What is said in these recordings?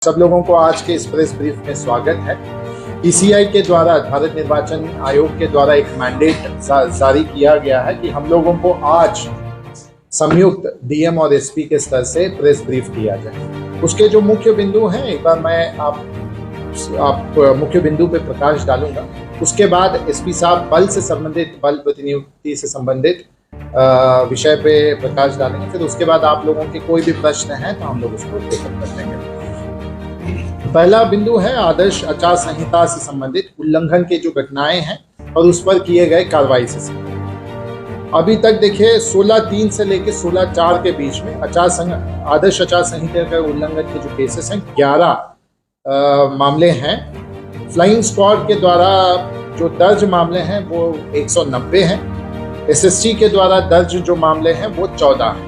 सब लोगों को आज के इस प्रेस ब्रीफ में स्वागत है। ईसीआई के द्वारा, भारत निर्वाचन आयोग के द्वारा एक मैंडेट जारी किया गया है कि हम लोगों को आज संयुक्त डीएम और एसपी के स्तर से प्रेस ब्रीफ दिया जाए। उसके जो मुख्य बिंदु हैं, एक बार मैं आप मुख्य बिंदु पे प्रकाश डालूंगा। उसके बाद एसपी साहब बल से संबंधित, बल प्रतिनियुक्ति से संबंधित विषय पे प्रकाश डालेंगे। फिर उसके बाद आप लोगों के कोई भी प्रश्न हैं तो हम लोग उसको टेकअप कर लेंगे। पहला बिंदु है आदर्श आचार संहिता से संबंधित उल्लंघन के जो घटनाएं हैं और उस पर किए गए कार्रवाई से संबंधित। अभी तक देखिए 16/3 से लेकर 16/4 के बीच में आदर्श आचार संहिता के उल्लंघन के जो केसेस हैं 11 मामले हैं। फ्लाइंग स्क्वाड के द्वारा जो दर्ज मामले हैं वो 190 हैं। एसएसटी के द्वारा दर्ज जो मामले हैं वो 14 हैं।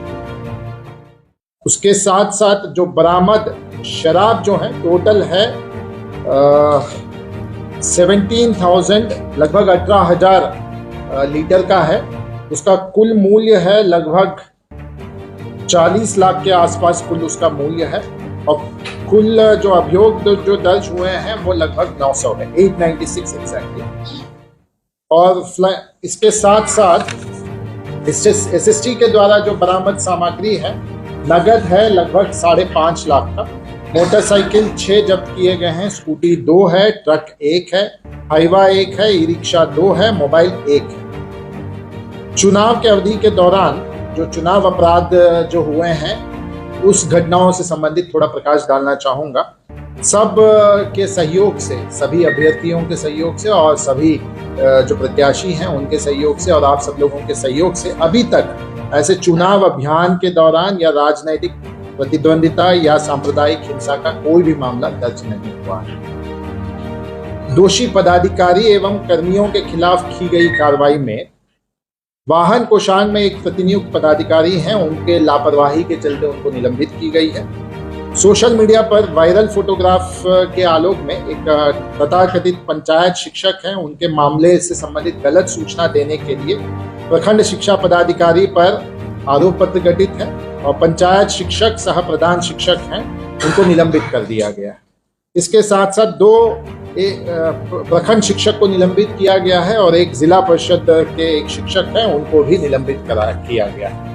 उसके साथ साथ जो बरामद शराब जो है टोटल है 17,000, लगभग 18,000 लीटर का है। उसका कुल मूल्य है लगभग 40 लाख के आसपास कुल उसका मूल्य है। और कुल जो अभियोग जो दर्ज हुए हैं वो लगभग 900 है, 896 एग्जैक्टली। और इसके साथ साथ एसएसटी के द्वारा जो बरामद सामग्री है नगद है लगभग 5.5 लाख का। मोटरसाइकिल 6 जब्त किए गए हैं, स्कूटी 2 है, ट्रक 1 है, हाइवा 1 है, ई रिक्शा 2 है, मोबाइल 1 है। चुनाव के अवधि के दौरान जो चुनाव अपराध जो हुए हैं उस घटनाओं से संबंधित थोड़ा प्रकाश डालना चाहूंगा। सब के सहयोग से, सभी अभ्यर्थियों के सहयोग से और सभी जो प्रत्याशी हैं उनके सहयोग से और आप सब लोगों के सहयोग से अभी तक ऐसे चुनाव अभियान के दौरान या राजनीतिक प्रतिद्वंदिता या सांप्रदायिक हिंसा का कोई भी मामला दर्ज नहीं हुआ है। दोषी पदाधिकारी एवं कर्मियों के खिलाफ की गई कार्रवाई में वाहन कोषांग में एक प्रतिनियुक्त पदाधिकारी हैं, उनके लापरवाही के चलते उनको निलंबित की गई है। सोशल मीडिया पर वायरल फोटोग्राफ के आलोक में एक तथाकथित पंचायत शिक्षक हैं, उनके मामले से संबंधित गलत सूचना देने के लिए प्रखंड शिक्षा पदाधिकारी पर आरोप पत्र गठित है और पंचायत शिक्षक सह प्रधान शिक्षक हैं, उनको निलंबित कर दिया गया है। इसके साथ साथ 2 प्रखंड शिक्षक को निलंबित किया गया है और एक जिला परिषद के एक शिक्षक हैं, उनको भी निलंबित किया गया है।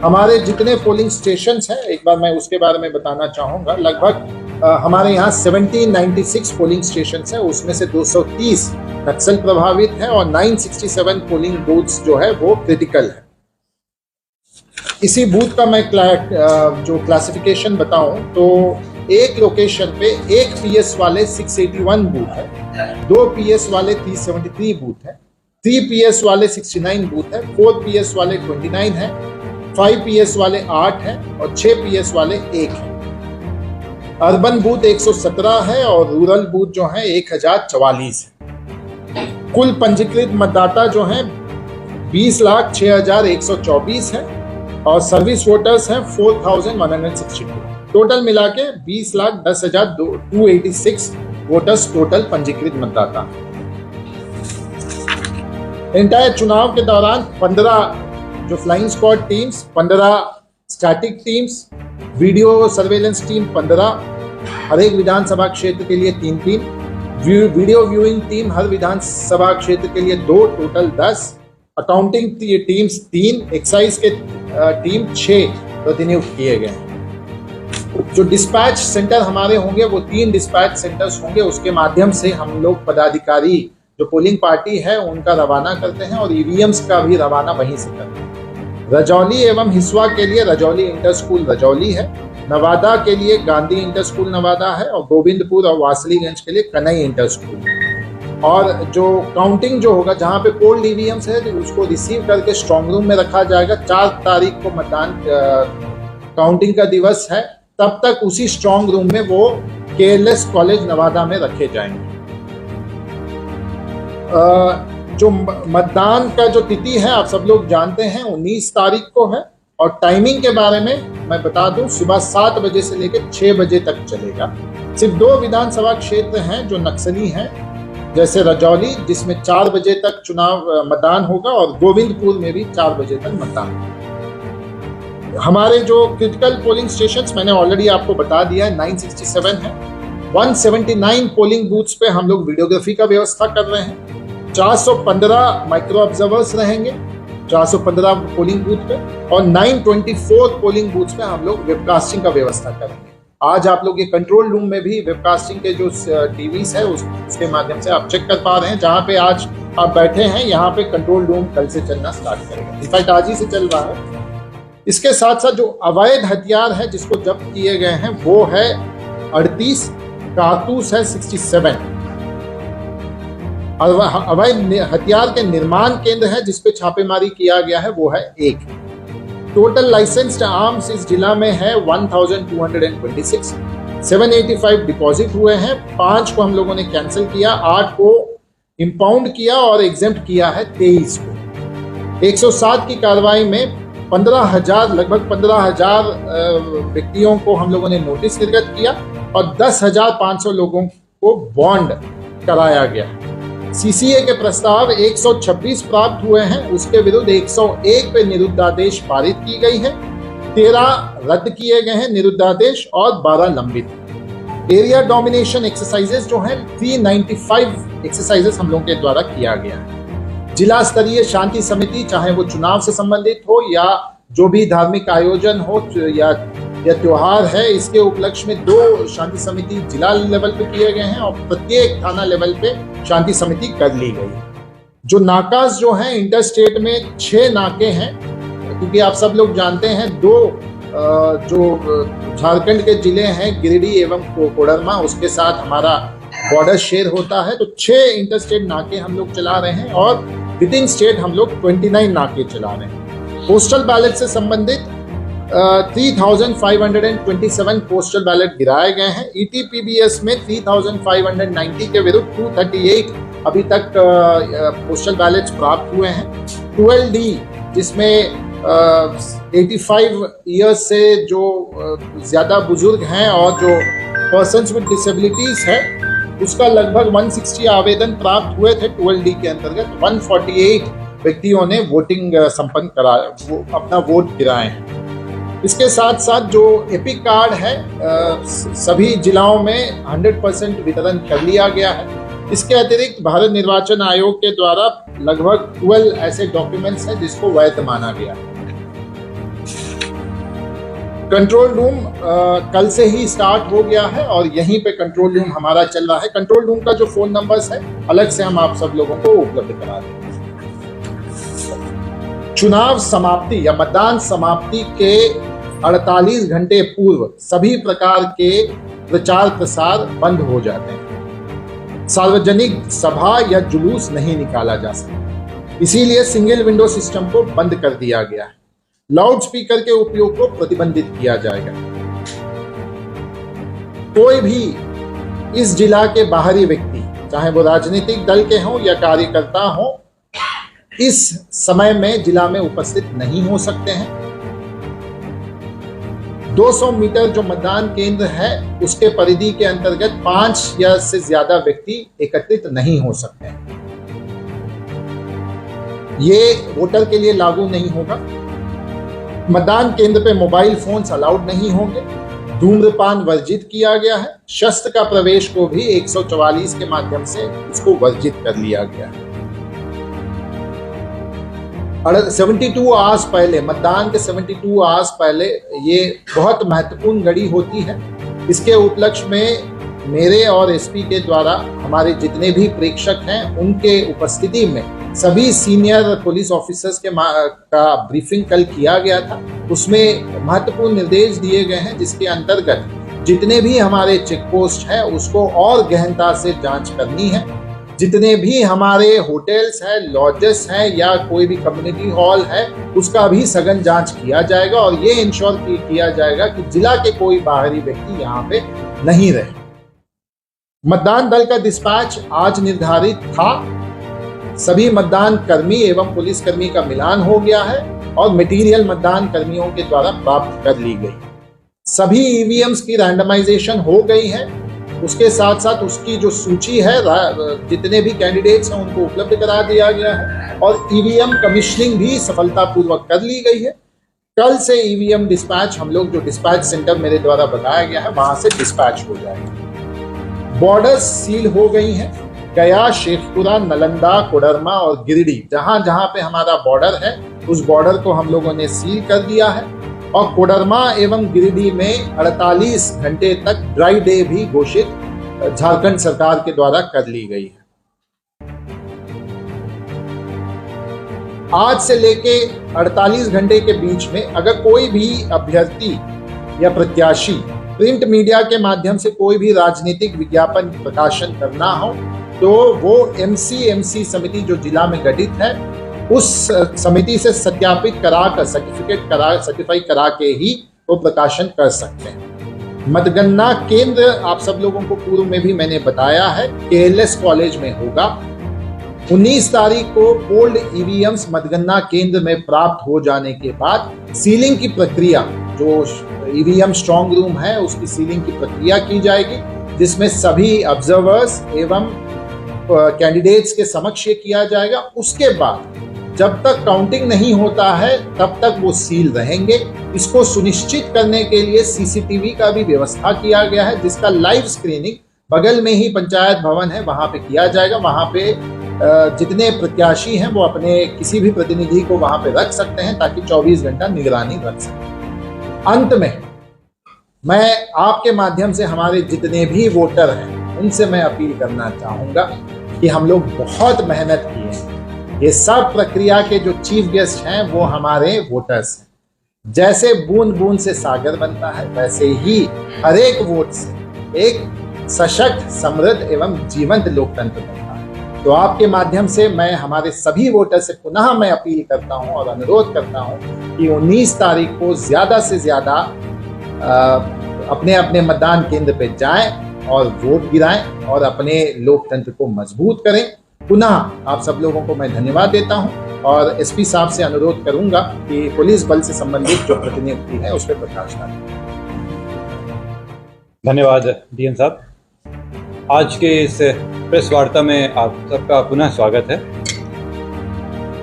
हमारे जितने पोलिंग स्टेशंस हैं एक बार मैं उसके बारे में बताना चाहूँगा। लगभग हमारे यहाँ 1796 पोलिंग स्टेशंस हैं, उसमें से 230 नक्सल प्रभावित है और 967 पोलिंग बूथ्स जो है वो क्रिटिकल है। इसी बूथ का मैं जो क्लासिफिकेशन बताऊं तो एक लोकेशन पे एक पीएस वाले 681 बूथ है, 2 पीएस वाले 373 बूथ है, 3 पीएस वाले 69 बूथ है, 4 पीएस वाले 29 है, 5 पीएस वाले 8 है और 6 पीएस वाले 1 है। अर्बन बूथ 117 है और रूरल बूथ जो है 1044 है। कुल पंजीकृत मतदाता जो है 20,06,124 है और सर्विस वोटर्स हैं 4,162। टोटल मिला के 20,10,286 वोटर्स टोटल पंजीकृत मतदाता। एंटायर चुनाव के दौरान 15 जो flying squad teams, 15 static teams, video surveillance team 15, हर एक विधानसभा क्षेत्र के लिए 3, वीडियो व्यूइंग टीम हर विधानसभा क्षेत्र के लिए 2, टोटल 10, अकाउंटिंग टीम्स 3, एक्साइज के टीम 6 प्रतिनियुक्त किए गए हैं। जो डिस्पैच सेंटर हमारे होंगे वो 3 डिस्पैच सेंटर्स होंगे, उसके माध्यम से हम लोग पदाधिकारी जो पोलिंग पार्टी है उनका रवाना करते हैं और ईवीएम्स का भी रवाना वहीं से करते हैं। रजौली एवं हिस्वा के लिए रजौली इंटर स्कूल रजौली है, नवादा के लिए गांधी इंटर स्कूल नवादा है और गोविंदपुर और वासलीगंज के लिए कनई इंटर स्कूल। और जो काउंटिंग जो होगा, जहां पे पोल्ड ईवीएम्स है तो उसको रिसीव करके स्ट्रॉन्ग रूम में रखा जाएगा। 4 तारीख को मतदान काउंटिंग का दिवस है, तब तक उसी स्ट्रॉन्ग रूम में वो केएलएस कॉलेज नवादा में रखे जाएंगे। जो मतदान का जो तिथि है आप सब लोग जानते हैं 19 तारीख को है और टाइमिंग के बारे में मैं बता दूं, सुबह 7 बजे से लेकर 6 बजे तक चलेगा। सिर्फ 2 विधानसभा क्षेत्र हैं जो नक्सली हैं, जैसे रजौली जिसमें 4 बजे तक चुनाव मतदान होगा और गोविंदपुर में भी 4 बजे तक मतदान होगा। हमारे जो क्रिटिकल पोलिंग स्टेशंस मैंने ऑलरेडी आपको बता दिया है, 967 है। 179 पोलिंग बूथ्स पे हम लोग वीडियोग्राफी का व्यवस्था कर रहे हैं। 415 माइक्रो ऑब्जर्वर्स रहेंगे 415 पोलिंग बूथ पे, और 924 पोलिंग बूथ्स पे हम लोग वेबकास्टिंग का व्यवस्था करेंगे। आज आप लोग ये कंट्रोल रूम में भी वेबकास्टिंग के जो टीवीज है उसके माध्यम से आप चेक कर पा रहे हैं। जहां पे आज आप बैठे हैं यहाँ पे कंट्रोल रूम कल से चलना स्टार्ट करेगा, इनफैक्ट आज ही से चल रहा है। इसके साथ साथ जो अवैध हथियार है जिसको जब्त किए गए हैं वो है 38, कारतूस है 67। अवैध हथियार के निर्माण केंद्र है जिसपे छापेमारी किया गया है वो है 1। टोटल लाइसेंस्ड आर्म्स इस जिला में है 1226। 785 डिपॉजिट हुए हैं, 5 को हम लोगों ने कैंसिल किया, 8 को इंपाउंड किया और एग्जेम्प्ट किया है 23 को। 107 की कार्रवाई में 15,000 लगभग 15,000 व्यक्तियों को हम लोगों ने नोटिस निर्गत किया और 10,500 लोगों को बॉन्ड कराया गया। सीसीए के प्रस्ताव 126 प्राप्त हुए हैं, उसके विरुद्ध 101 पे निरुद्धादेश पारित की गई है, 13 रद्द किए गए हैं निरुद्धादेश और 12 लंबित। एरिया डोमिनेशन एक्सरसाइजेस जो हैं 395 एक्सरसाइजेस हम लोगों के द्वारा किया गया है। जिला स्तरीय शांति समिति, चाहे वो चुनाव से संबंधित हो या जो भी धार्मिक आयोजन हो या त्योहार है, इसके उपलक्ष्य में 2 शांति समिति जिला लेवल पे किए गए हैं और प्रत्येक थाना लेवल पे शांति समिति कर ली गई। जो नाकास जो हैं इंटर स्टेट में 6 नाके हैं, क्योंकि आप सब लोग जानते हैं 2 जो झारखंड के जिले हैं गिरिडीह एवं कोडरमा, उसके साथ हमारा बॉर्डर शेयर होता है, तो 6 इंटर स्टेट नाके हम लोग चला रहे हैं और विद इन स्टेट हम लोग 29 नाके चला रहे हैं। पोस्टल बैलेट से संबंधित 3,527 पोस्टल बैलेट गिराए गए हैं। ईटीपीबीएस में 3,590 के विरुद्ध 238 अभी तक पोस्टल बैलेट्स प्राप्त हुए हैं। 12D जिसमें 85 ईयर्स से जो ज्यादा बुजुर्ग हैं और जो पर्सन्स विद डिसेबिलिटीज है, उसका लगभग 160 आवेदन प्राप्त हुए थे 12D के अंतर्गत। 148 व्यक्तियों ने वोटिंग संपन्न कराया, वो अपना वोट गिराए हैं। इसके साथ साथ जो एपिक कार्ड है सभी जिलाओं में 100% वितरण कर लिया गया है। इसके अतिरिक्त भारत निर्वाचन आयोग के द्वारा लगभग 12 ऐसे डॉक्यूमेंट्स हैं जिसको वैध माना गया है। कंट्रोल रूम कल से ही स्टार्ट हो गया है और यहीं पे कंट्रोल रूम हमारा चल रहा है। कंट्रोल रूम का जो फोन नंबर्स है अलग से हम आप सब लोगों को उपलब्ध करा देंगे। चुनाव समाप्ति या मतदान समाप्ति के 48 घंटे पूर्व सभी प्रकार के प्रचार प्रसार बंद हो जाते हैं। सार्वजनिक सभा या जुलूस नहीं निकाला जा सकता, इसीलिए सिंगल विंडो सिस्टम को बंद कर दिया गया है। लाउड स्पीकर के उपयोग को प्रतिबंधित किया जाएगा। कोई भी इस जिला के बाहरी व्यक्ति, चाहे वो राजनीतिक दल के हों या कार्यकर्ता हों, इस समय में जिला में उपस्थित नहीं हो सकते हैं। 200 मीटर जो मतदान केंद्र है उसके परिधि के अंतर्गत 5 या से ज्यादा व्यक्ति एकत्रित नहीं हो सकते हैं। ये वोटर के लिए लागू नहीं होगा। मतदान केंद्र पे मोबाइल फोन्स अलाउड नहीं होंगे। धूम्रपान वर्जित किया गया है। शस्त्र का प्रवेश को भी 144 के माध्यम से इसको वर्जित कर लिया गया है। 72 आवर्स पहले, मतदान के 72 आवर्स पहले ये बहुत महत्वपूर्ण घड़ी होती है। इसके उपलक्ष्य में मेरे और एसपी के द्वारा हमारे जितने भी प्रेक्षक हैं उनके उपस्थिति में सभी सीनियर पुलिस ऑफिसर्स का ब्रीफिंग कल किया गया था। उसमें महत्वपूर्ण निर्देश दिए गए हैं जिसके अंतर्गत जितने भी हमारे चेक पोस्ट है उसको और गहनता से जांच करनी है। जितने भी हमारे होटल्स हैं, लॉजेस हैं या कोई भी कम्युनिटी हॉल है उसका भी सघन जांच किया जाएगा और ये इंश्योर किया जाएगा कि जिला के कोई बाहरी व्यक्ति यहाँ पे नहीं रहे। मतदान दल का डिस्पैच आज निर्धारित था। सभी मतदान कर्मी एवं पुलिस कर्मी का मिलान हो गया है और मटेरियल मतदान कर्मियों के द्वारा प्राप्त कर ली गई। सभी ईवीएम्स की रैंडमाइजेशन हो गई है। उसके साथ साथ उसकी जो सूची है, जितने भी कैंडिडेट्स हैं उनको उपलब्ध करा दिया गया है और ईवीएम कमीशनिंग भी सफलतापूर्वक कर ली गई है। कल से ईवीएम डिस्पैच, हम लोग जो डिस्पैच सेंटर मेरे द्वारा बताया गया है वहां से डिस्पैच हो जाएगा। बॉर्डर्स सील हो गई हैं। गया, शेखपुरा, नालंदा, कोडरमा और गिरिडीह, जहां जहां पे हमारा बॉर्डर है उस बॉर्डर को हम लोगों ने सील कर दिया है। और कोडरमा एवं गिरिडीह में 48 घंटे तक ड्राई डे भी घोषित झारखंड सरकार के द्वारा कर ली गई है। आज से लेके 48 घंटे के बीच में अगर कोई भी अभ्यर्थी या प्रत्याशी प्रिंट मीडिया के माध्यम से कोई भी राजनीतिक विज्ञापन प्रकाशन करना हो तो वो एमसी समिति जो जिला में गठित है उस समिति से सत्यापित कराकर सर्टिफाई करा के ही वो प्रकाशन कर सकते हैं। मतगणना केंद्र आप सब लोगों को पूर्व में भी मैंने बताया है, केएलएस कॉलेज में होगा। 19 तारीख को पोल्ड ईवीएम्स मतगणना केंद्र में प्राप्त हो जाने के बाद सीलिंग की प्रक्रिया, जो ईवीएम स्ट्रॉन्ग रूम है उसकी सीलिंग की प्रक्रिया की जाएगी, जिसमें सभी ऑब्जर्वर्स एवं कैंडिडेट्स के समक्ष ये किया जाएगा। उसके बाद जब तक काउंटिंग नहीं होता है तब तक वो सील रहेंगे। इसको सुनिश्चित करने के लिए सीसीटीवी का भी व्यवस्था किया गया है, जिसका लाइव स्क्रीनिंग बगल में ही पंचायत भवन है वहां पे किया जाएगा। वहां पे जितने प्रत्याशी हैं वो अपने किसी भी प्रतिनिधि को वहां पे रख सकते हैं ताकि 24 घंटा निगरानी रख सकें। अंत में मैं आपके माध्यम से हमारे जितने भी वोटर हैं उनसे मैं अपील करना चाहूंगा कि हम लोग बहुत मेहनत किए हैं। ये सब प्रक्रिया के जो चीफ गेस्ट हैं वो हमारे वोटर्स हैं। जैसे बूंद बूंद से सागर बनता है वैसे ही हर एक वोट से एक सशक्त, समृद्ध एवं जीवंत लोकतंत्र बनता है। तो आपके माध्यम से मैं हमारे सभी वोटर से पुनः मैं अपील करता हूं और अनुरोध करता हूं कि 19 तारीख को ज्यादा से ज्यादा अपने अपने मतदान केंद्र पे जाएं और वोट गिराएं और अपने लोकतंत्र को मजबूत करें। पुनः आप सब लोगों को मैं धन्यवाद देता हूं और एसपी साहब से अनुरोध करूंगा कि पुलिस बल से संबंधित जो प्रतिनियुक्ति है उस पर प्रकाश डालें। धन्यवाद डीएम साहब। आज के इस प्रेस वार्ता में आप सबका पुनः स्वागत है।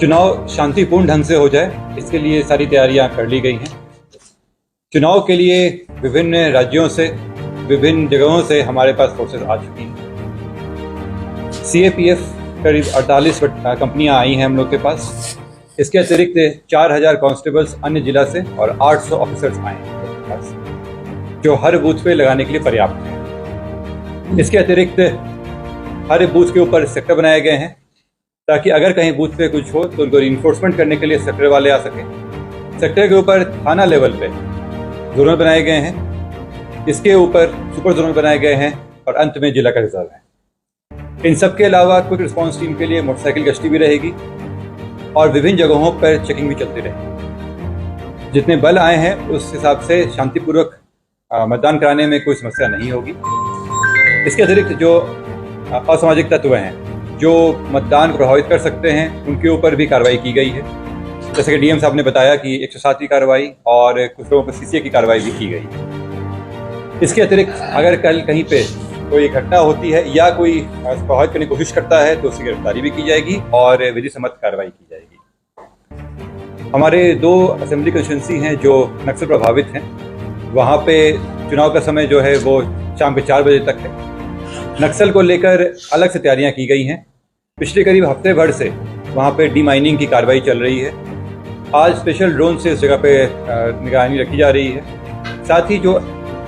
चुनाव शांतिपूर्ण ढंग से हो जाए इसके लिए सारी तैयारियां कर ली गई हैं। चुनाव के लिए विभिन्न राज्यों से, विभिन्न जगहों से हमारे पास फोर्सेस आ चुकी हैं। सीएपीएफ करीब 48 कंपनियां आई हैं हम लोग के पास। इसके अतिरिक्त 4000 कांस्टेबल्स अन्य जिला से और 800 ऑफिसर्स आए हैं हम लोग के पास, जो हर बूथ पे लगाने के लिए पर्याप्त है। इसके अतिरिक्त हर बूथ के ऊपर सेक्टर बनाए गए हैं ताकि अगर कहीं बूथ पे कुछ हो तो उनको इन्फोर्समेंट करने के लिए सेक्टर वाले आ सकें। सेक्टर के ऊपर थाना लेवल पे जोनल बनाए गए हैं, इसके ऊपर सुपर जोनल बनाए गए हैं और अंत में जिला का रिजर्व है। इन सब के अलावा क्विक रिस्पांस टीम के लिए मोटरसाइकिल गश्ती भी रहेगी और विभिन्न जगहों पर चेकिंग भी चलती रहेगी। जितने बल आए हैं उस हिसाब से शांतिपूर्वक मतदान कराने में कोई समस्या नहीं होगी। इसके अतिरिक्त जो असामाजिक तत्व हैं जो मतदान को प्रभावित कर सकते हैं उनके ऊपर भी कार्रवाई की गई है। जैसे कि डीएम साहब ने बताया कि 107 की कार्रवाई और कुछ लोगों पर सीसीए की कार्रवाई भी की गई। इसके अतिरिक्त अगर कल कहीं पे कोई घटना होती है या कोई प्रभावित करने की कोशिश करता है तो उसकी गिरफ्तारी भी की जाएगी और विधि सम्मत कार्रवाई की जाएगी। हमारे 2 असेंबली कंस्टिट्यूंसी हैं जो नक्सल प्रभावित हैं, वहाँ पे चुनाव का समय जो है वो शाम के 4 बजे तक है। नक्सल को लेकर अलग से तैयारियां की गई हैं। पिछले करीब हफ्ते भर से वहाँ पे डीमाइनिंग की कार्रवाई चल रही है। आज स्पेशल ड्रोन से उस जगह पे निगरानी रखी जा रही है। साथ ही जो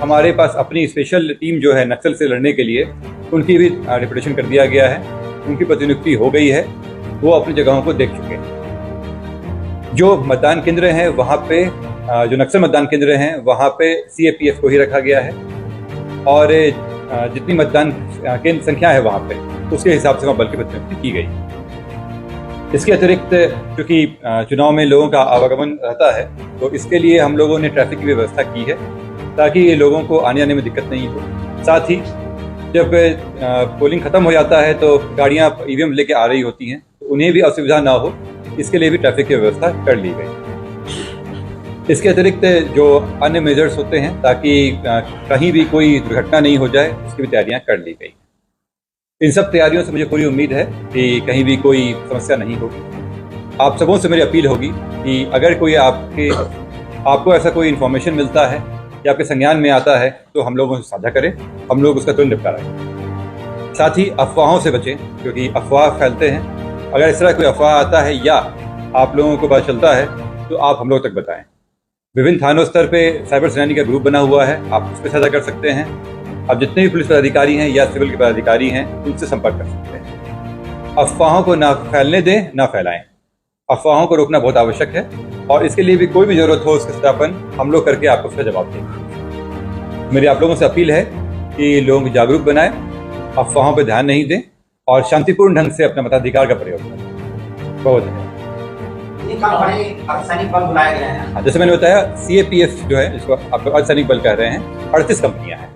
हमारे पास अपनी स्पेशल टीम जो है नक्सल से लड़ने के लिए, उनकी भी रिपोर्टेशन कर दिया गया है। उनकी प्रतिनियुक्ति हो गई है, वो अपनी जगहों को देख चुके हैं। जो मतदान केंद्र हैं वहाँ पे, जो नक्सल मतदान केंद्र हैं वहाँ पे सीएपीएफ को ही रखा गया है और जितनी मतदान केंद्र संख्या है वहाँ पे उसके हिसाब से वहाँ बल की प्रतिनियुक्ति की गई। इसके अतिरिक्त क्योंकि चुनाव में लोगों का आवागमन रहता है तो इसके लिए हम लोगों ने ट्रैफिक की व्यवस्था की है ताकि ये लोगों को आने आने में दिक्कत नहीं हो। साथ ही जब पोलिंग खत्म हो जाता है तो गाड़ियाँ ईवीएम लेके आ रही होती हैं तो उन्हें भी असुविधा ना हो, इसके लिए भी ट्रैफिक की व्यवस्था कर ली गई। इसके अतिरिक्त जो अन्य मेजर्स होते हैं ताकि कहीं भी कोई दुर्घटना नहीं हो जाए उसकी भी तैयारियां कर ली गई। इन सब तैयारियों से मुझे पूरी उम्मीद है कि कहीं भी कोई समस्या नहीं होगी। आप सबों से मेरी अपील होगी कि अगर कोई आपको ऐसा कोई इन्फॉर्मेशन मिलता है या आपके संज्ञान में आता है तो हम लोगों से साझा करें, हम लोग उसका तुरंत निपटारा करें। साथ ही अफवाहों से बचें, क्योंकि अफवाह फैलते हैं। अगर इस तरह कोई अफवाह आता है या आप लोगों को पता चलता है तो आप हम लोग तक बताएं। विभिन्न थानों स्तर पे साइबर सेनानी का ग्रुप बना हुआ है, आप उस पर साझा कर सकते हैं। आप जितने भी पुलिस पदाधिकारी हैं या सिविल के पदाधिकारी हैं उनसे संपर्क कर सकते हैं। अफवाहों को ना फैलने दें, ना फैलाएं। अफवाहों को रोकना बहुत आवश्यक है और इसके लिए भी कोई भी जरूरत हो उसका सत्यापन हम लोग करके आपको उसका जवाब देंगे। मेरी आप लोगों से अपील है कि लोग जागरूक बनाएं, अफवाहों पर ध्यान नहीं दें और शांतिपूर्ण ढंग से अपने मताधिकार का प्रयोग करें। बहुत है। अर्धसैनिक बल बुलाए गए हैं। हाँ, जैसे मैंने बताया CAPF जो है, जिसको आप अर्धसैनिक बल कह रहे हैं, 38 कंपनियां हैं।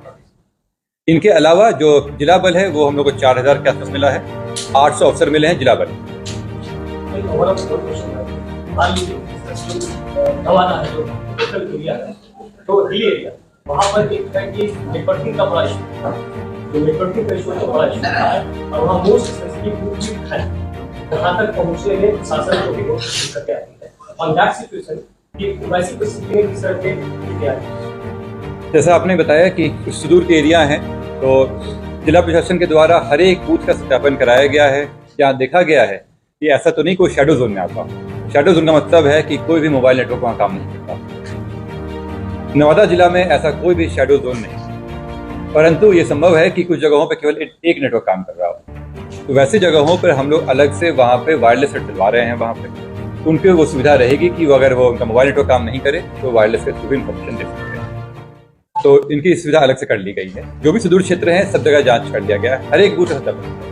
इनके अलावा जो जिला बल है वो हम लोग को 4000 के आसपास मिला है। 800 अफसर मिले हैं जिला बल। तो हिल एरिया वहाँ पर एक है कि नेटवर्किंग का बड़ा इशू है, जो नेटवर्किंग का इशू बड़ा इशू है और वहाँ मोस्ट सेंसिटिव ग्रुप है, वहाँ तक पहुँचने में प्रशासन को भी बहुत दिक्कतें आती है। ऑन दैट सिचुएशन कि वैसी परिस्थिति में किस तरह के क्या है। जैसा आपने बताया कि कुछ सुदूर के एरिया हैं, तो जिला प्रशासन के द्वारा हर एक बूथ का सत्यापन कराया गया है। जहाँ देखा गया है कि ऐसा तो नहीं कोई शैडो जोन में आता। शैडो जोन का मतलब है कि कोई भी मोबाइल नेटवर्क वहाँ काम नहीं करता। नवादा जिला में ऐसा कोई भी शैडो जोन नहीं, परंतु ये संभव है कि कुछ जगहों पर केवल एक नेटवर्क काम कर रहा हो। तो वैसी जगहों पर हम लोग अलग से वहाँ पे वायरलेस सेट चलवा रहे हैं। वहाँ पे उनके वो सुविधा रहेगी कि अगर वो उनका मोबाइल नेटवर्क काम नहीं करे तो वायरलेस के थ्रू भी इन्फॉर्मेशन दे सकते हैं। तो इनकी सुविधा अलग से कर ली गई है। जो भी सुदूर क्षेत्र हैं सब जगह जांच कर लिया गया है, हर एक बूथ का सत्यापन।